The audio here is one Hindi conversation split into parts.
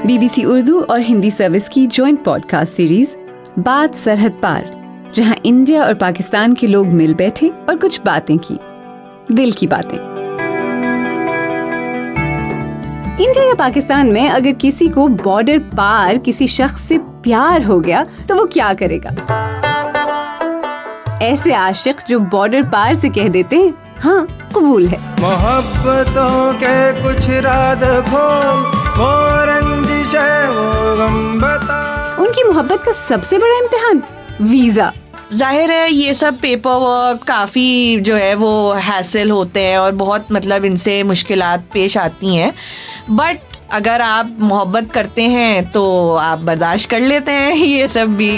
BBC उर्दू और हिंदी सर्विस की जॉइंट पॉडकास्ट सीरीज बात सरहद पार, जहां इंडिया और पाकिस्तान के लोग मिल बैठे और कुछ बातें की, दिल की बातें। इंडिया या पाकिस्तान में अगर किसी को बॉर्डर पार किसी शख्स से प्यार हो गया तो वो क्या करेगा? ऐसे आशिक जो बॉर्डर पार से कह देते हैं हाँ कबूल है। मोहब्बतों के कुछ राज खोल, वो रंजिश है वो गम बता। उनकी मोहब्बत का सबसे बड़ा इम्तिहान वीजा। जाहिर है ये सब पेपर वर्क काफ़ी जो है वो हैसल होते हैं और बहुत मतलब इनसे मुश्किलात पेश आती हैं, बट अगर आप मोहब्बत करते हैं तो आप बर्दाश्त कर लेते हैं ये सब भी।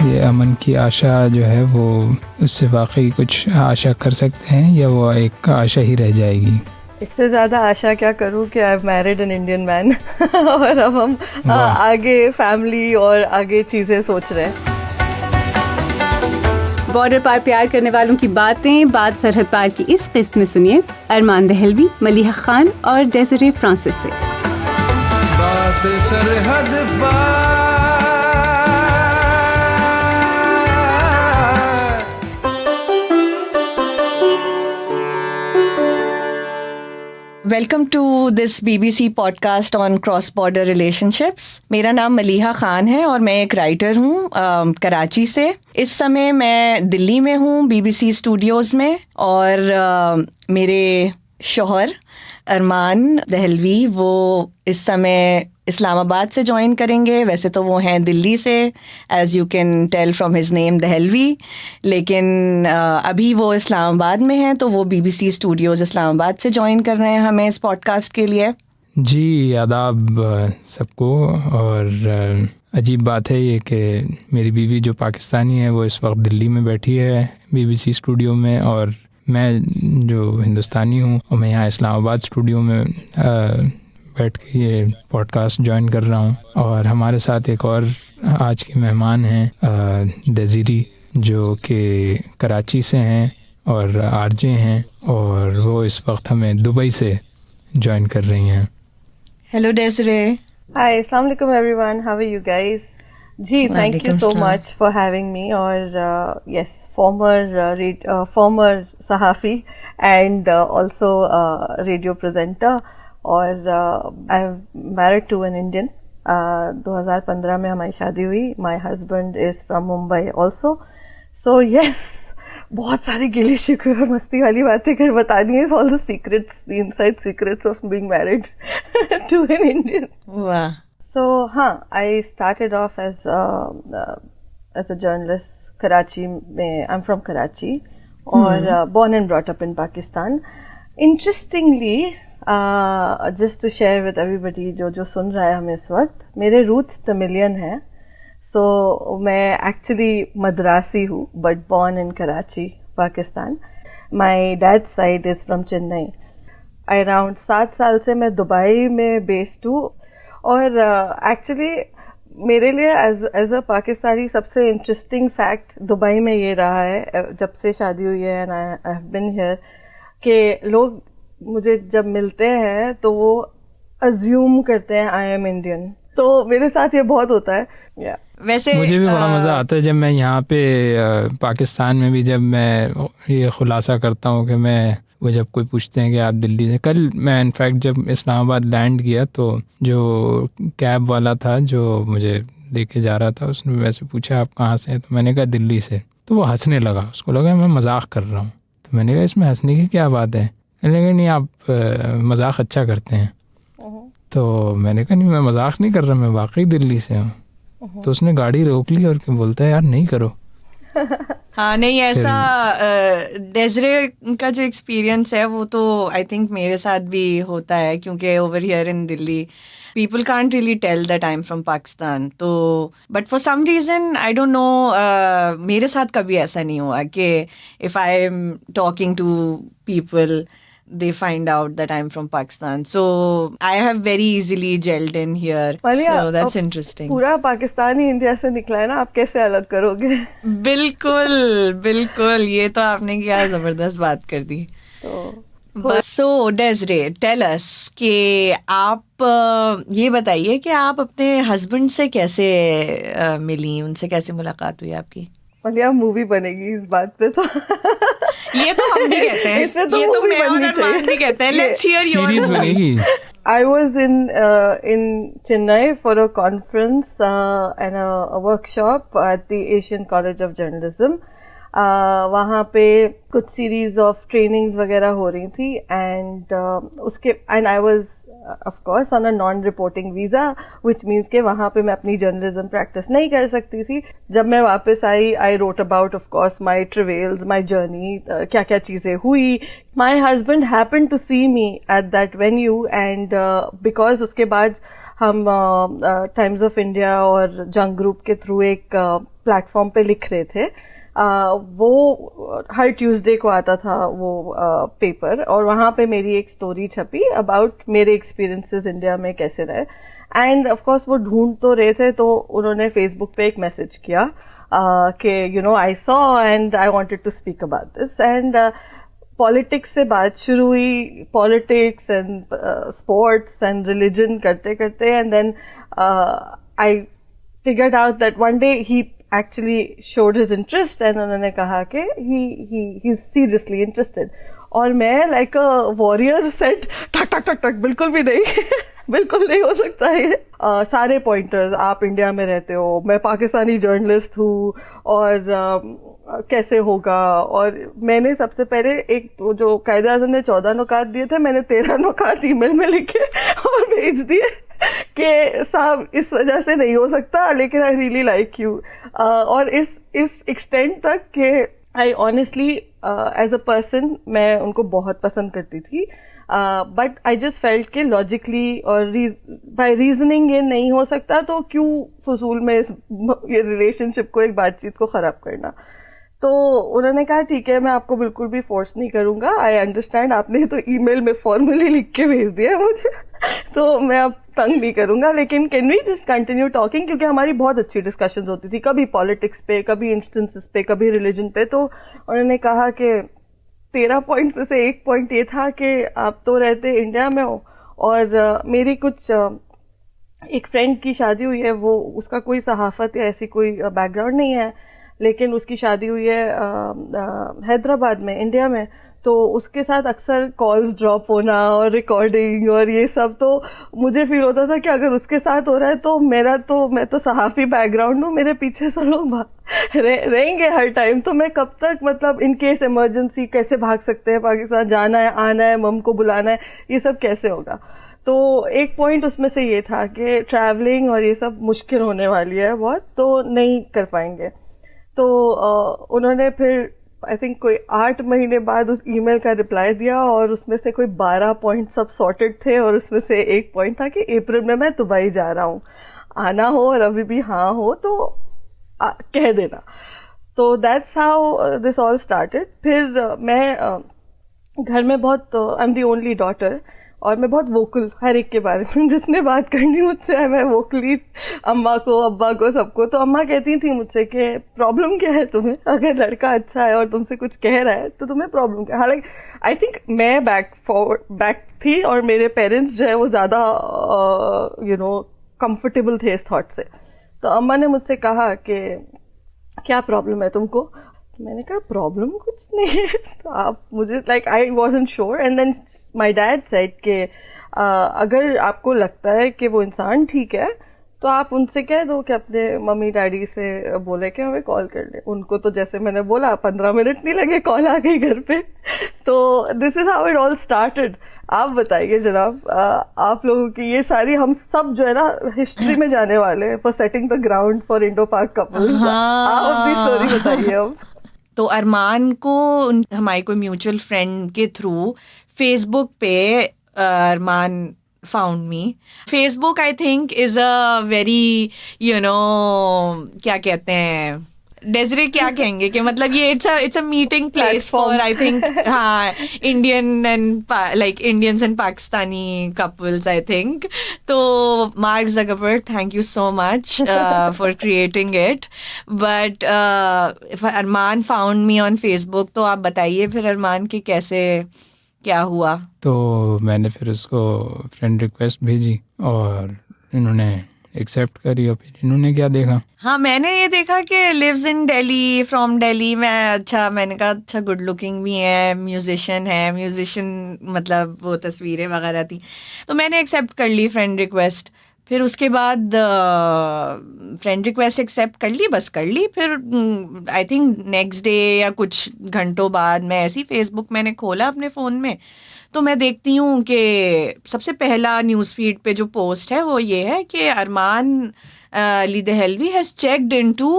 ये अमन की आशा जो है वो उससे वाकई कुछ आशा कर सकते हैं या वो एक आशा ही रह जाएगी? इससे ज़्यादा आशा क्या करूँ कि I have married an Indian man और अब हम आगे फैमिली और आगे चीज़ें सोच रहे हैं। बॉर्डर पार प्यार करने वालों की बातें बात सरहद पार की इस किस्त में सुनिए अरमान दहलवी, मलीहा खान और डेज़िरे फ्रांसिस से। बात सरहद पार। Welcome to this BBC podcast on cross border relationships. मेरा नाम मलीहा खान है और मैं एक राइटर हूँ कराची से। इस समय मैं दिल्ली में हूँ BBC स्टूडियोज़ में, और मेरे शौहर अरमान दहलवी वो इस समय इस्लामाबाद से ज्वाइन करेंगे। वैसे तो वो हैं दिल्ली से, as you can tell from his name Dehlvi, लेकिन अभी वो इस्लामाबाद में हैं, तो वो BBC स्टूडियोज़ इस्लामाबाद से ज्वाइन कर रहे हैं हमें इस पॉडकास्ट के लिए। जी आदाब सबको। और अजीब बात है ये कि मेरी बीवी जो पाकिस्तानी है वो इस वक्त दिल्ली में बैठी है BBC स्टूडियो में, और मैं जो हिंदुस्तानी हूँ और मैं यहाँ इस्लामाबाद स्टूडियो में बैठ के ये पॉडकास्ट ज्वाइन कर रहा हूँ। और हमारे साथ एक और आज के मेहमान हैं डेज़िरी, जो कि कराची से हैं और आरजे हैं, और वो इस वक्त हमें दुबई से ज्वाइन कर रही हैं। हेलो डेज़िरे। हाय, अस्सलाम वालेकुम everyone, how are you guys? जी, thank you so much for having me. और यस, फॉर्मर सहाफ़ी एंड ऑल्सो रेडियो प्रेजेंटर, और I am married to an Indian. 2015 में हमारी शादी हुई। My husband is from Mumbai also. So yes, बहुत सारी गिले शिकवे और मस्ती वाली बातें कर बतानी है। All the secrets, the inside secrets of being married to an Indian. वाह। सो हाँ, I started off as a journalist Karachi में। आई एम फ्रॉम कराची और born and brought up in Pakistan. Interestingly, just to share with everybody जो सुन रहा है हमें इस वक्त, मेरे रूट्स तमिलियन हैं। सो मैं एक्चुअली मद्रासी हूँ, but born in Karachi, Pakistan. My dad's side is from Chennai. Around 7 साल से मैं दुबई में बेस्ड हूँ, और एक्चुअली मेरे लिए एज अ पाकिस्तानी सबसे इंटरेस्टिंग फैक्ट दुबई में ये रहा है जब से शादी हुई है and I have been here, कि लोग मुझे जब मिलते हैं तो वो अज्यूम करते हैं आई एम इंडियन। तो मेरे साथ ये बहुत होता है। वैसे मुझे भी बड़ा मज़ा आता है जब मैं यहाँ पे पाकिस्तान में भी जब मैं ये खुलासा करता हूँ कि मैं, वो जब कोई पूछते हैं कि आप दिल्ली से। कल मैं इनफैक्ट जब इस्लामाबाद लैंड किया तो जो कैब वाला था जो मुझे लेके जा रहा था, उसने वैसे पूछा आप कहाँ से हैं, तो मैंने कहा दिल्ली से। तो वो हंसने लगा, उसको लगा मैं मजाक कर रहा हूँ। तो मैंने कहा इसमें हंसने की क्या बात है? मैंने कहा नहीं, आप मजाक अच्छा करते हैं। तो मैंने कहा नहीं, मैं मजाक नहीं कर रहा, मैं वाकई दिल्ली से हूँ। तो उसने गाड़ी रोक ली और क्यों बोलता है यार नहीं करो। हाँ नहीं, ऐसा डेज़िरे का जो एक्सपीरियंस है वो तो आई थिंक मेरे साथ भी होता है, क्योंकि over here in Delhi people can't really tell that I'm from Pakistan. तो but for some reason I don't know, मेरे साथ कभी ऐसा नहीं हुआ कि if I'm talking to people they find out that I'm from Pakistan. So I have very easily gelled in here. So that's interesting. पूरा पाकिस्तान ही इंडिया से निकला है ना, आप कैसे अलग करोगे? बिल्कुल बिल्कुल, ये तो आपने क्या ज़बरदस्त बात कर दी। सो डेज़रे, टेल अस कि आप ये बताइए कि आप अपने हस्बैंड से कैसे मिली, उनसे कैसे मुलाकात हुई आपकी? मलिया मूवी बनेगी इस बात पे तो ये तो हम भी कहते हैं, इसमें तो ये तो movie मैं और बननी अरमान चाहिए। भी कहते हैं। लेट्स हियर सीरीज योर बनेगी। I was in Chennai for a conference and a workshop at the Asian College of Journalism. वहाँ पे कुछ series of trainings वगैरह हो रही थी and I was of course on a non-reporting visa, which means कि वहाँ पे मैं अपनी journalism practice नहीं कर सकती थी. जब मैं वापस आई, I wrote about of course my travails, my journey, क्या क्या चीजें हुई. My husband happened to see me at that venue and because उसके बाद हम टाइम्स ऑफ इंडिया और जंग ग्रुप के थ्रू एक प्लेटफॉर्म पे लिख रहे थे. वो हर ट्यूसडे को आता था वो पेपर और वहाँ पे मेरी एक स्टोरी छपी अबाउट मेरे एक्सपीरियंसेस इंडिया में कैसे रहे. एंड ऑफ कोर्स वो ढूंढ तो रहे थे तो उन्होंने फेसबुक पे एक मैसेज किया कि you know I saw and I wanted to speak about this and politics से बात शुरू हुई. Politics and sports and religion करते करते and then I figured out that one day he actually showed his interest and उन्होंने कहा कि he's seriously interested. और मैं like a warrior said टक टक टक टक बिल्कुल भी नहीं बिल्कुल नहीं हो सकता है. सारे पॉइंटर्स, आप इंडिया में रहते हो, मैं पाकिस्तानी जर्नलिस्ट हूँ और कैसे होगा. और मैंने सबसे पहले एक जो कायदे आज़म ने 14 नुकात दिए थे, मैंने 13 नुकात ईमेल में लिखे और भेज दिए कि साहब इस वजह से नहीं हो सकता लेकिन आई रियली लाइक यू. और इस एक्सटेंट तक कि I honestly as a person मैं उनको बहुत पसंद करती थी. बट आई जस्ट फेल्ट कि लॉजिकली और बाय रीजनिंग ये नहीं हो सकता तो क्यों फजूल में ये रिलेशनशिप को, एक बातचीत को ख़राब करना. तो उन्होंने कहा ठीक है, मैं आपको बिल्कुल भी फोर्स नहीं करूंगा, आई अंडरस्टैंड, आपने तो ईमेल में फॉर्मली लिख के भेज दिया मुझे तो मैं अब तंग नहीं करूंगा, लेकिन can we just continue talking, क्योंकि हमारी बहुत अच्छी डिस्कशंस होती थी, कभी पॉलिटिक्स पे, कभी इंस्टेंसेस पे, कभी रिलीजन पे. तो उन्होंने कहा कि 13 पॉइंट में से एक पॉइंट ये था कि आप तो रहते इंडिया में हो और मेरी कुछ एक फ्रेंड की शादी हुई है, वो उसका कोई सहाफत या ऐसी कोई बैकग्राउंड नहीं है, लेकिन उसकी शादी हुई है हैदराबाद में, इंडिया में. तो उसके साथ अक्सर कॉल्स ड्रॉप होना और रिकॉर्डिंग और ये सब, तो मुझे फील होता था कि अगर उसके साथ हो रहा है तो मैं तो सहाफ़ी बैकग्राउंड हूँ, मेरे पीछे सब लोग रहेंगे हर टाइम, तो मैं कब तक, मतलब इन केस इमरजेंसी कैसे भाग सकते हैं पाकिस्तान, जाना है, आना है, मम को बुलाना है, ये सब कैसे होगा. तो एक पॉइंट उसमें से ये था कि ट्रैवलिंग और ये सब मुश्किल होने वाली है बहुत, तो नहीं कर पाएंगे. तो उन्होंने फिर आई थिंक कोई 8 महीने बाद उस ईमेल का रिप्लाई दिया और उसमें से कोई 12 पॉइंट सब सॉर्टेड थे और उसमें से एक पॉइंट था कि अप्रैल में मैं दुबई जा रहा हूँ, आना हो और अभी भी हाँ हो तो कह देना. तो that's how this all started. फिर मैं घर में बहुत, I am the only daughter और मैं बहुत वोकल हर एक के बारे में, जिसने बात करनी मुझसे मैं वोकली, अम्मा को, अब्बा को, सबको. तो अम्मा कहती थी मुझसे कि प्रॉब्लम क्या है तुम्हें, अगर लड़का अच्छा है और तुमसे कुछ कह रहा है तो तुम्हें प्रॉब्लम क्या. हालांकि आई थिंक मैं बैक थी और मेरे पेरेंट्स जो है वो ज़्यादा यू नो कंफर्टेबल थे इस थॉट से. तो अम्मा ने मुझसे कहा कि क्या प्रॉब्लम है तुमको. मैंने कहा प्रॉब्लम कुछ नहीं है, तो आप मुझे like I wasn't sure. And then my dad said कि अगर आपको लगता है कि वो इंसान ठीक है तो आप उनसे कह दो कि अपने मम्मी डैडी से बोले कि हमें कॉल कर ले. उनको तो जैसे मैंने बोला 15 मिनट नहीं लगे, कॉल आ गई घर पे. तो this is how it all started. आप बताइए जनाब, आप लोगों की ये सारी, हम सब जो है ना हिस्ट्री में जाने वाले हैं for setting the ground for Indo पाक कपल्स. आप अपनी स्टोरी बताइए अब. तो अरमान को हमारी कोई म्यूचुअल फ्रेंड के थ्रू फेसबुक पे अरमान found me. Facebook I think is a very, you know, क्या कहते हैं, डेजरे क्या कहेंगे कि मतलब ये it's a meeting place for I think हाँ Indian and like Indians and Pakistani couples I think. तो Mark Zuckerberg, thank you so much for creating it. But if Arman found me on Facebook, तो आप बताइए फिर अरमान कि कैसे क्या हुआ? तो मैंने फिर उसको फ्रेंड रिक्वेस्ट भेजी और इन्होंने एक्सेप्ट करी और फिर इन्होंने क्या देखा, हाँ, मैंने ये देखा कि lives in Delhi, from Delhi. मैंने कहा अच्छा गुड लुकिंग भी है, म्यूजिशियन मतलब वो तस्वीरें वगैरह थी, तो मैंने एक्सेप्ट कर ली फ्रेंड रिक्वेस्ट। फिर उसके बाद फ्रेंड रिक्वेस्ट एक्सेप्ट कर ली, बस कर ली। फिर आई थिंक नेक्स्ट डे या कुछ घंटों बाद मैं ऐसी फेसबुक मैंने खोला अपने फ़ोन में, तो मैं देखती हूँ कि सबसे पहला न्यूज़ फीड पे जो पोस्ट है वो ये है कि Arman Ali Dehlvi has checked into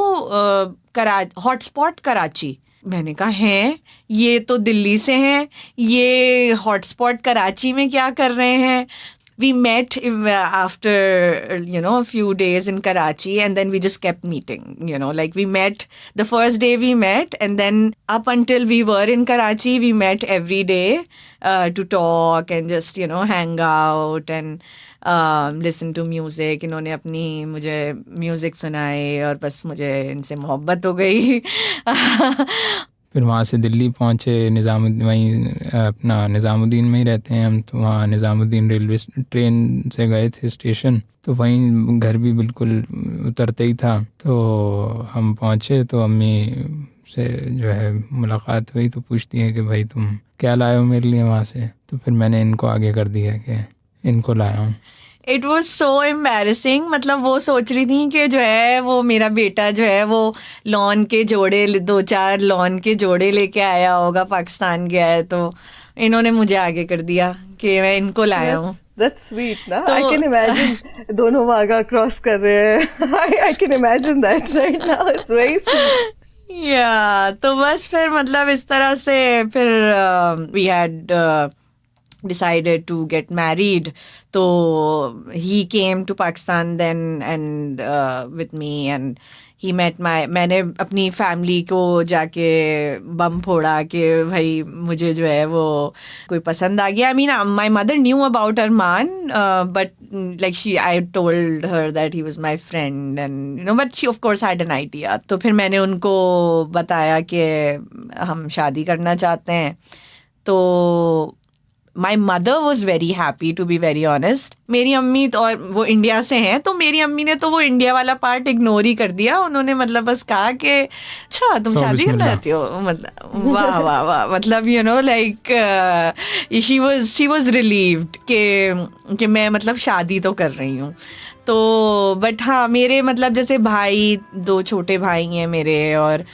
hotspot Karachi. मैंने कहा हैं, ये तो दिल्ली से हैं, ये हॉटस्पॉट कराची में क्या कर रहे हैं? We met after, a few days in Karachi, and then we just kept meeting, like we met the first day we met, and then up until we were in Karachi, we met every day to talk and just, hang out and listen to music. इन्होंने अपनी मुझे म्यूज़िक सुनाए और बस मुझे इनसे मोहब्बत हो गई। फिर वहाँ से दिल्ली पहुँचे, निज़ामुद्दीन, वहीं अपना निज़ामुद्दीन में ही रहते हैं हम, तो वहाँ निज़ामुद्दीन रेलवे ट्रेन से गए थे स्टेशन, तो वहीं घर भी बिल्कुल उतरते ही था। तो हम पहुँचे तो अम्मी से जो है मुलाकात हुई, तो पूछती है कि भाई तुम क्या लाए हो मेरे लिए वहाँ से, तो फिर मैंने इनको आगे कर दिया कि इनको लाया हूँ। इट वॉज सो एम्बैरसिंग, मतलब वो सोच रही थी कि जो है वो मेरा बेटा जो है वो लॉन के जोड़े, 2-4 लॉन के जोड़े लेके आया होगा, पाकिस्तान गया है, तो इन्होंने मुझे आगे कर दिया कि मैं इनको लाया हूँ। That's sweet, ना? I can imagine दोनों वागा क्रॉस कर रहे हैं। I can imagine that right now. It's very sweet. तो बस फिर मतलब इस तरह से फिर we had decided to get married. So he came to Pakistan then and with me, and he met मैंने अपनी फैमिली को जाके बम फोड़ा कि भाई मुझे जो है वो कोई पसंद आ गया। I mean, my mother knew about Arman, but like I told her that he was my friend, and but she of course had an idea. तो फिर मैंने उनको बताया कि हम शादी करना चाहते हैं। तो My mother was very happy, to be very honest. मेरी अम्मी और वो इंडिया से हैं, तो मेरी अम्मी ने तो वो इंडिया वाला पार्ट इग्नोर ही कर दिया। उन्होंने मतलब बस कहा कि अच्छा तुम शादी करना चाहती हो, मतलब वाह वाह वाह, मतलब like she was relieved कि मैं मतलब शादी तो कर रही हूँ। तो बट हाँ, मेरे मतलब जैसे भाई, 2 छोटे भाई हैं मेरे, और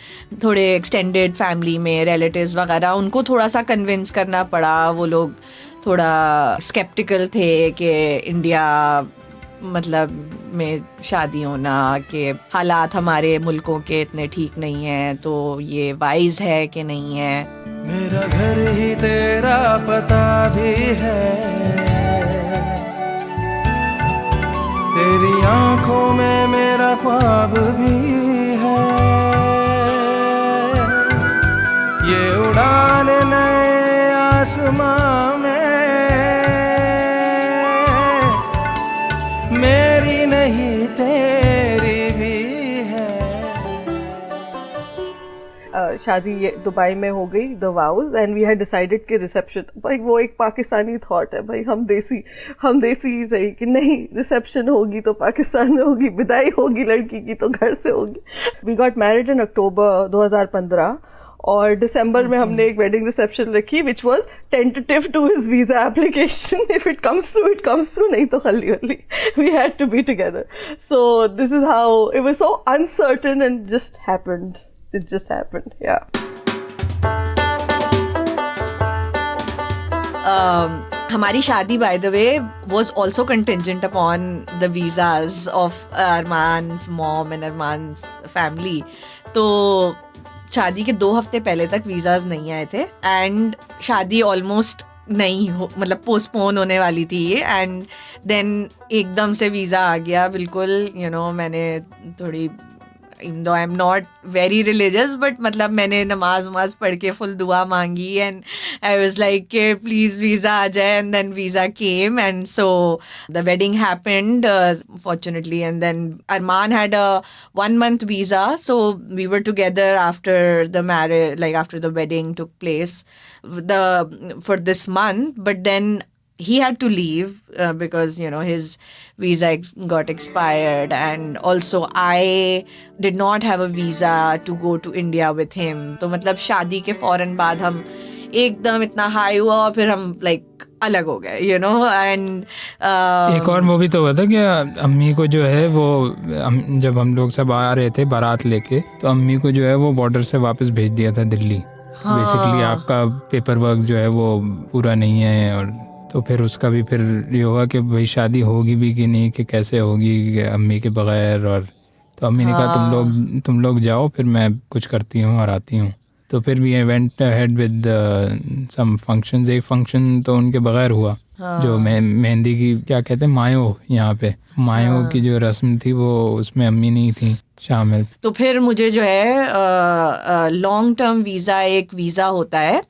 थोड़े एक्सटेंडेड फैमिली में रिलेटिव्स वगैरह, उनको थोड़ा सा कन्विंस करना पड़ा। वो लोग थोड़ा स्केप्टिकल थे कि इंडिया मतलब में शादी होना, कि हालात हमारे मुल्कों के इतने ठीक नहीं हैं, तो ये वाइज है कि नहीं है। मेरा घर ही तेरा पता भी है, तेरी आंखों में मेरा ख्वाब भी है, ये उड़ान नए आसमां में मेरी नहीं तेरी भी है। शादी दुबई में हो गई, the vows, and we had decided कि रिसेप्शन, भाई वो एक पाकिस्तानी थॉट है, भाई हम देसी ही सही कि नहीं, रिसेप्शन होगी तो पाकिस्तान में होगी, विदाई होगी लड़की की तो घर से होगी। We got married in October 2015, और दिसंबर में हमने एक वेडिंग रिसेप्शन रखी, which was tentative to his visa application. If it comes through it comes through, नहीं तो खली वली, we had to be together. So this is how it was so uncertain and just happened, it just happened, yeah. हमारी शादी by the way was also contingent upon the visas of Arman's mom and Arman's family. तो शादी के 2 हफ्ते पहले तक वीज़ाज नहीं आए थे, एंड शादी ऑलमोस्ट नहीं हो, मतलब पोस्टपोन होने वाली थी ये, एंड देन एकदम से वीज़ा आ गया बिल्कुल। मैंने थोड़ी even though I'm not very religious, but मतलब मैंने नमाज वमाज पढ़ के फुल दुआ मांगी, and I was like कि please visa आ जाए, and then visa came, and so the wedding happened fortunately, and then Arman had a 1-month visa, so we were together after the marriage, like after the wedding took place for this month, but then he had to leave because his visa got expired, and also I did not have a visa to go to India with him. तो मतलब शादी के फौरन बाद हम एकदम इतना हाई हुआ और फिर हम लाइक अलग हो गए एंड एक और वो भी तो हुआ था कि अम्मी को जो है वो जब हम लोग सब आ रहे थे बारात लेके, तो अम्मी को जो है वो बॉर्डर से वापस भेज दिया था दिल्ली। बेसिकली आपका पेपर वर्क जो है वो पूरा नहीं है, और तो फिर उसका भी फिर ये हुआ कि भाई शादी होगी भी कि नहीं, कि कैसे होगी अम्मी के बगैर। और तो अम्मी ने कहा तुम लोग जाओ, फिर मैं कुछ करती हूँ और आती हूँ। तो फिर we went ahead with some functions. एक फंक्शन तो उनके बगैर हुआ, जो मेहंदी की क्या कहते हैं मायो, यहाँ पे मायो की जो रस्म थी वो उसमें अम्मी नहीं थी शामिल। तो फिर मुझे जो है लॉन्ग टर्म वीज़ा, एक वीज़ा होता है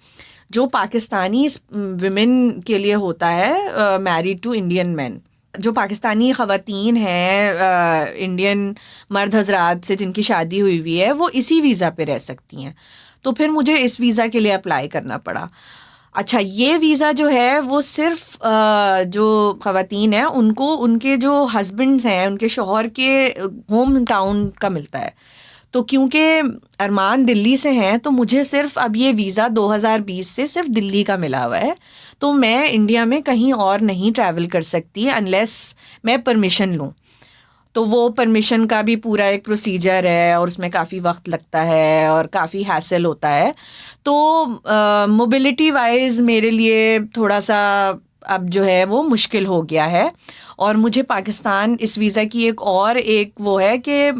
जो पाकिस्तानी विमेन के लिए होता है, मैरिड टू इंडियन मैन। जो पाकिस्तानी ख़वातीन हैं, इंडियन मर्द हजरात से जिनकी शादी हुई है, वो इसी वीज़ा पे रह सकती हैं। तो फिर मुझे इस वीज़ा के लिए अप्लाई करना पड़ा। अच्छा, ये वीज़ा जो है वो सिर्फ जो ख़वातीन हैं उनको उनके जो हस्बैंड्स हैं, उनके शौहर के होम टाउन का मिलता है। तो क्योंकि अरमान दिल्ली से हैं, तो मुझे सिर्फ अब ये वीज़ा 2020 से सिर्फ दिल्ली का मिला हुआ है। तो मैं इंडिया में कहीं और नहीं ट्रैवल कर सकती अनलेस मैं परमिशन लूँ। तो वो परमिशन का भी पूरा एक प्रोसीजर है और उसमें काफ़ी वक्त लगता है और काफ़ी हैसल होता है। तो मोबिलिटी वाइज मेरे लिए थोड़ा सा अब जो है वो मुश्किल हो गया है। और मुझे पाकिस्तान इस वीज़ा की एक वो है कि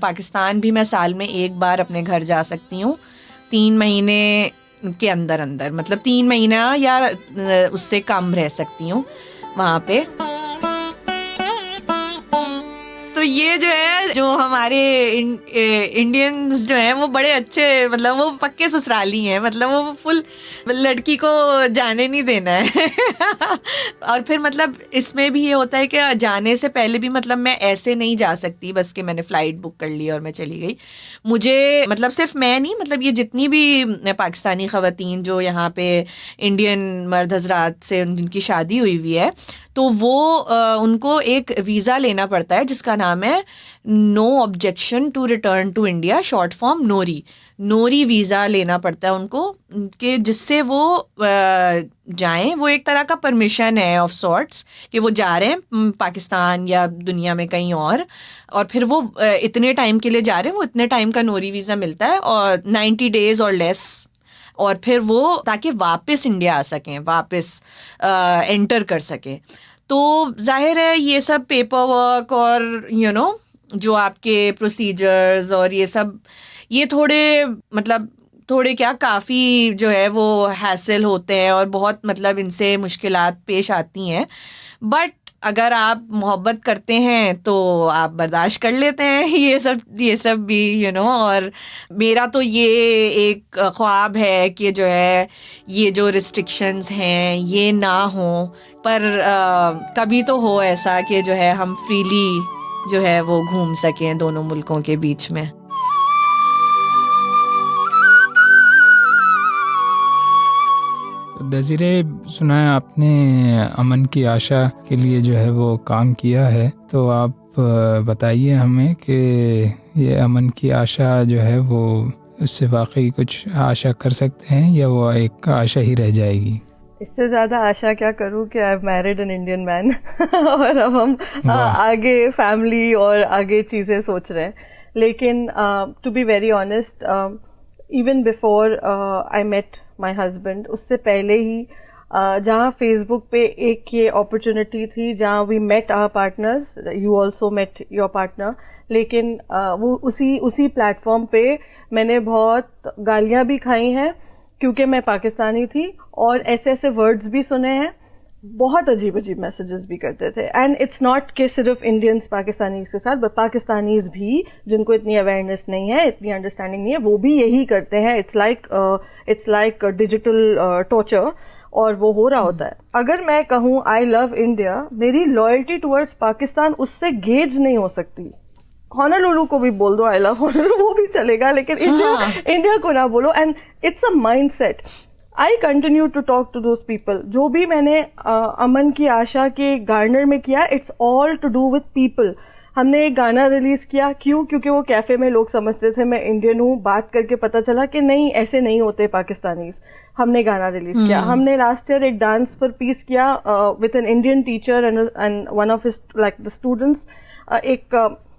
पाकिस्तान भी मैं साल में एक बार अपने घर जा सकती हूँ 3 महीने के अंदर, मतलब 3 महीना या उससे कम रह सकती हूँ वहाँ पे। तो ये जो है, जो हमारे इंडियंस जो हैं वो बड़े अच्छे, मतलब वो पक्के ससुराली हैं, मतलब वो फुल लड़की को जाने नहीं देना है। और फिर मतलब इसमें भी ये होता है कि जाने से पहले भी मतलब मैं ऐसे नहीं जा सकती बस कि मैंने फ़्लाइट बुक कर ली और मैं चली गई। मुझे मतलब सिर्फ मैं नहीं, मतलब ये जितनी भी पाकिस्तानी ख़वातीन जो यहाँ पे इंडियन मर्द हजरात से जिनकी शादी हुई है, तो वो उनको एक वीज़ा लेना पड़ता है जिसका नाम है no objection to return to India, short form NORI visa लेना पड़ता है उनको, कि जिससे वो जाएं। वो एक तरह का परमिशन है ऑफ सॉर्ट्स कि वो जा रहे हैं पाकिस्तान या दुनिया में कहीं और फिर वो इतने टाइम के लिए जा रहे हैं, वो इतने टाइम का नोरी वीज़ा मिलता है और 90 डेज़ और लेस, और फिर वो ताकि वापस इंडिया आ सकें, वापस एंटर कर सकें। तो जाहिर है ये सब पेपर वर्क और जो आपके प्रोसीजर्स और ये सब, ये थोड़े क्या काफ़ी जो है वो हैसल होते हैं और बहुत मतलब इनसे मुश्किलात पेश आती हैं। बट अगर आप मोहब्बत करते हैं तो आप बर्दाश्त कर लेते हैं ये सब भी और मेरा तो ये एक ख्वाब है कि जो है ये जो रिस्ट्रिक्शंस हैं ये ना हो, पर कभी तो हो ऐसा कि जो है हम फ्रीली जो है वो घूम सकें दोनों मुल्कों के बीच में। दजीरे, सुना है आपने अमन की आशा के लिए जो है वो काम किया है, तो आप बताइए हमें कि ये अमन की आशा जो है वो उससे वाकई कुछ आशा कर सकते हैं या वो एक आशा ही रह जाएगी? इससे ज़्यादा आशा क्या करूँ कि I have married an Indian man और अब हम आगे फैमिली और आगे चीज़ें सोच रहे हैं। लेकिन to be very honest, even before I met my husband, उससे पहले ही जहाँ फेसबुक पे एक ये अपॉर्चुनिटी थी जहाँ we met our partners, you also met your partner, लेकिन वो उसी प्लेटफॉर्म पे मैंने बहुत गालियाँ भी खाई हैं क्योंकि मैं पाकिस्तानी थी और ऐसे वर्ड्स भी सुने हैं बहुत अजीब अजीब मैसेजेस भी करते थे. एंड इट्स नॉट कि सिर्फ इंडियंस पाकिस्तानीज के साथ, बट पाकिस्तानीज भी जिनको इतनी अवेयरनेस नहीं है, इतनी अंडरस्टैंडिंग नहीं है, वो भी यही करते हैं. इट्स लाइक डिजिटल टॉर्चर, और वो हो रहा होता है. अगर मैं कहूँ आई लव इंडिया, मेरी लॉयल्टी टुवर्ड्स पाकिस्तान उससे गेज नहीं हो सकती. हॉनोलुलु को भी बोल दो आई लव हॉनोलुलु, वो भी चलेगा, लेकिन इंडिया को ना बोलो. And it's a mindset. I continue to talk to those people. जो भी मैंने अमन की आशा के गार्नर में किया, it's all to do with people. हमने एक गाना रिलीज किया, क्यों? क्योंकि वो कैफे में लोग समझते थे मैं इंडियन हूँ. बात करके पता चला कि नहीं, ऐसे नहीं होते पाकिस्तानीज. हमने गाना रिलीज किया. हमने लास्ट ईयर एक डांस फॉर पीस किया with an Indian teacher and one of his like the students.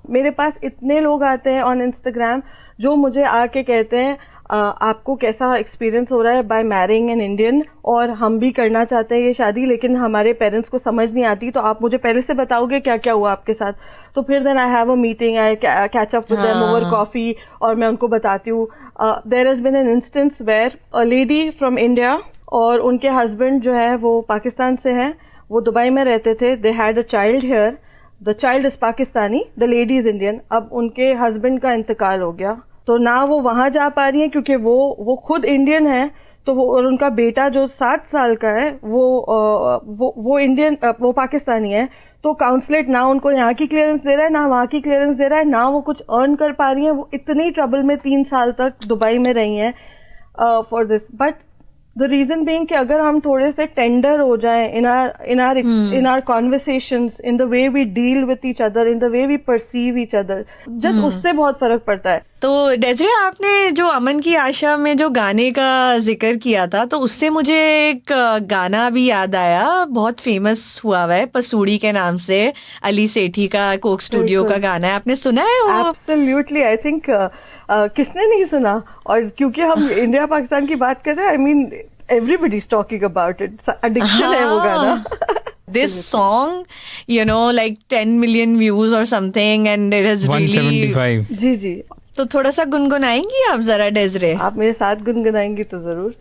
मेरे पास इतने लोग आते हैं ऑन इंस्टाग्राम जो मुझे आके कहते हैं आपको कैसा एक्सपीरियंस हो रहा है बाय मैरिंग एन इंडियन, और हम भी करना चाहते हैं ये शादी, लेकिन हमारे पेरेंट्स को समझ नहीं आती, तो आप मुझे पहले से बताओगे क्या क्या हुआ आपके साथ. तो फिर then I have a meeting, I catch up with them over coffee, और मैं उनको बताती हूँ. There has been an instance where a lady from India और उनके हस्बैंड जो है वो पाकिस्तान से हैं. वो दुबई में रहते थे. They had a child here. The child is Pakistani, the lady is Indian. अब उनके हस्बैंड का इंतकाल हो गया, तो ना वो वहां जा पा रही हैं क्योंकि वो खुद इंडियन है. तो वो, और उनका बेटा जो 7 साल का है वो इंडियन, वो पाकिस्तानी है. तो काउंसलेट ना उनको यहाँ की क्लियरेंस दे रहा है, ना वहाँ की क्लियरेंस दे रहा है, ना वो कुछ अर्न कर पा रही हैं. वो इतनी ट्रबल में 3 साल तक दुबई में रही हैं for this. But the reason being कि अगर हम थोड़े से टेंडर हो जाएं in our conversations, in the way we deal with each other, in the way we perceive each other, just उससे बहुत फर्क पड़ता है. तो डेजरे, आपने जो अमन की आशा में जो गाने का जिक्र किया था, तो उससे मुझे एक गाना भी याद आया, बहुत फेमस हुआ हुआ है पसूड़ी के नाम से, अली सेठी का कोक स्टूडियो का गाना है. आपने सुना है वो? Absolutely, I think किसने नहीं सुना. और क्योंकि हम इंडिया पाकिस्तान की बात कर रहे हैं, I mean everybody's talking about it. Addiction है वो गाना. This song, you know, like 10 million views or something, and it has 175. जी जी. तो थोड़ा सा गुनगुनाएंगी आप जरा डेजरे? आप मेरे साथ गुनगुनाएंगी तो जरूर.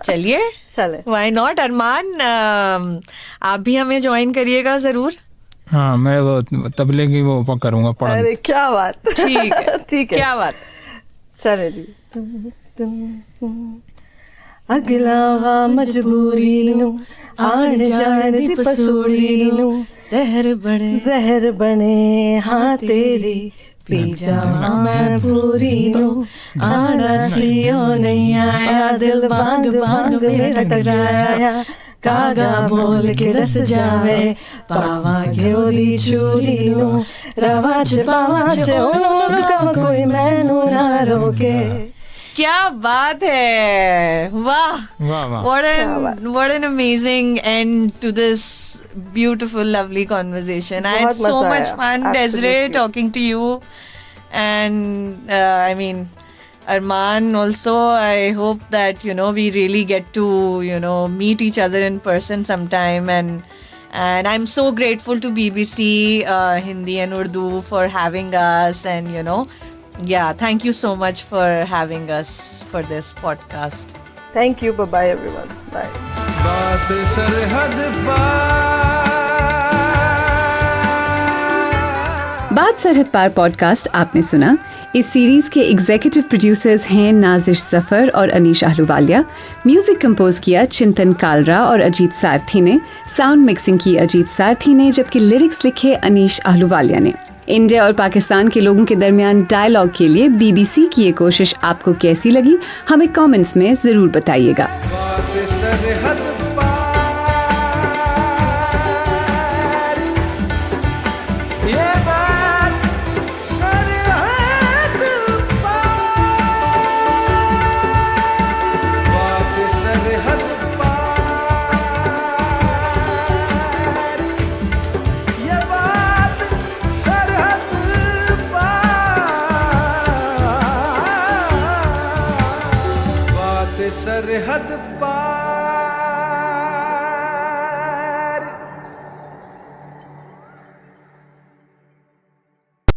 चलिए, चले. Why not? अरमान, आप भी हमें ज्वाइन करिएगा जरूर. हाँ, मैं वो तबले की वो करूँगा पढ़ाई. अरे क्या बात. ठीक है. ठीक है, क्या बात. चले जी. अगला मजबूरी नु आण जाण दी पसूड़ी नु, जहर बने हाँ तेरी पी जावा मैं पूरी नु, आना सियो नहीं आया दिल बांग बांग में टकराया, कागा बोल के दस जावे पावा क्यों दी चूरी नु, रवा च पावा च ओनु कोई मैनू ना रोके. क्या बात है. वाह. What an amazing end to this beautiful, lovely conversation. I had so much fun, Desiree, talking to you. And I mean, Arman also, I hope that, you know, we really get to, you know, meet each other in person sometime. And I'm so grateful to BBC Hindi and Urdu for having us, and, you know, yeah, thank you so much for having us for this podcast. Thank you. Bye-bye, everyone. Bye. बात सरहद पार. बात सरहद पार पॉडकास्ट आपने सुना. इस सीरीज के एग्जीक्यूटिव प्रोड्यूसर्स हैं नाजिश जफर और अनीश अहलूवालिया. म्यूजिक कंपोज किया चिंतन कालरा और अजीत सारथी ने. साउंड मिक्सिंग की अजीत सारथी ने, जबकि लिरिक्स लिखे अनीश अहलूवालिया ने. इंडिया और पाकिस्तान के लोगों के दरमियान डायलॉग के लिए BBC की ये कोशिश आपको कैसी लगी, हमें कमेंट्स में जरूर बताइएगा. सरहद पार.